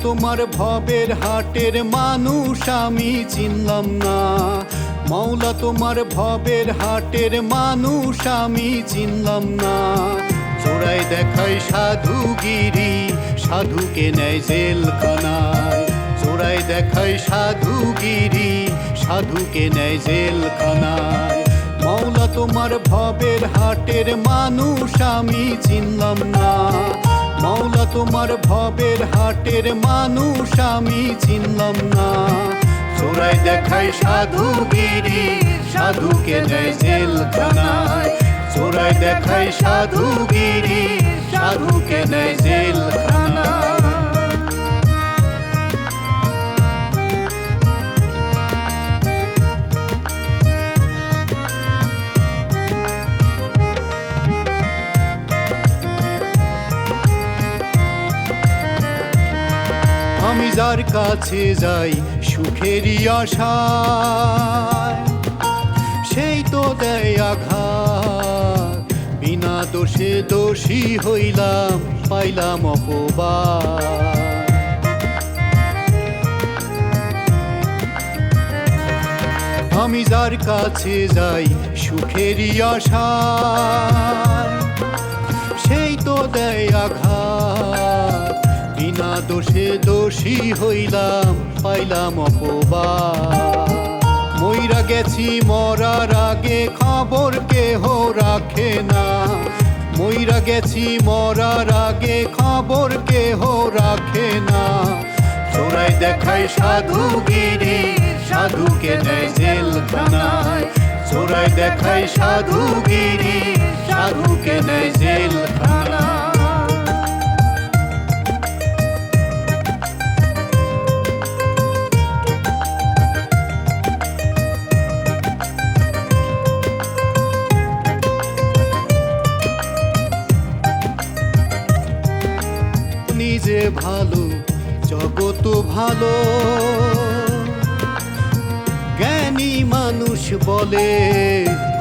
তোমার ভবের হাটের মানুষ আমি চিনলাম না, মৌলা তোমার ভবের হাটের মানুষ আমি চিনলাম না। চোরাই দেখাই সাধুগিরি, সাধুকে নেয় জেলখানায়। চোরাই দেখাই সাধুগিরি, সাধুকে নেয় জেলখানায়। মৌলা তোমার ভবের হাটের মানুষ আমি চিনলাম না, মৌলা তোমার ভবের হাটের মানুষ আমি চিনলাম না। চোরাই দেখাই সাধুগিরি, সাধুকে নেয় জেলখানায়। চোরাই দেখাই সাধুগিরি, সাধুকে নেয় জেলখানায়। আমি যার কাছে যাই সুখেরই আশায়, সেই তো দেয় আঘাত। বিনা দোষে দোষী হইলাম, পাইলাম অপবাদ। আমি যার কাছে যাই সুখেরই আশায়, সেই তো দেয় আঘাত। বিনা দোষে দোষী হইলাম, পাইলাম অপবাদ। মইরা গেছি মরার আগে, খবর কেহ রাখে না। মইরা গেছি মরার আগে, খবর কেহ রাখে না। চোরাই দেখাই সাধুগিরি, সাধুকে নেয় জেলখানায়। চোরাই দেখাই সাধুগিরি, সাধুকে নেয় জেলখানায়। নিজে ভালো জগত ভালো, জ্ঞানী মানুষ বলে।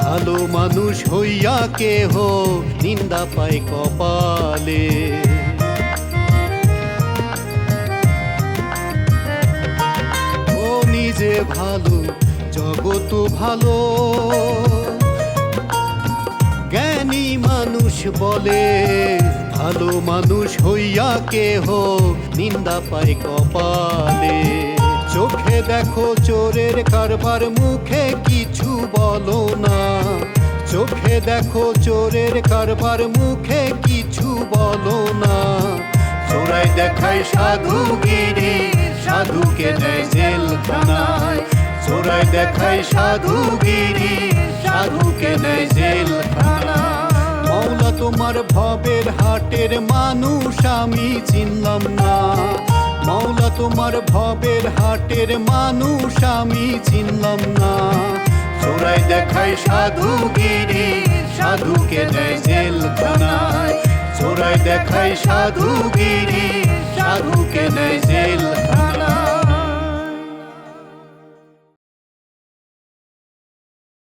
ভালো মানুষ হইয়া কেহ নিন্দা পায় কপালে। ও নিজে ভালো জগত ভালো, জ্ঞানী মানুষ বলে। ভালো মানুষ হইয়া কেহ নিন্দা পায় কপালে। চোখে দেখো চোরের কারবার, মুখে কিছু বলো না। চোখে দেখো চোরের কারবার, মুখে কিছু বলো না। চোরাই দেখাই সাধুগিরি, সাধুকে নেয় জেলখানায়। চোরাই দেখাই সাধুগিরি, সাধুকে নেয় জেলখানায়। মৌলা তোমার ভবের হাটের মানুষ আমি চিনলাম না, মৌলা তোমার ভবের হাটের মানুষ আমি চিনলাম না। চোরাই দেখাই সাধুগিরি, সাধুকে নেয় জেলখানায়। চোরাই দেখাই সাধুগিরি, সাধুকে নেয় জেলখানায়।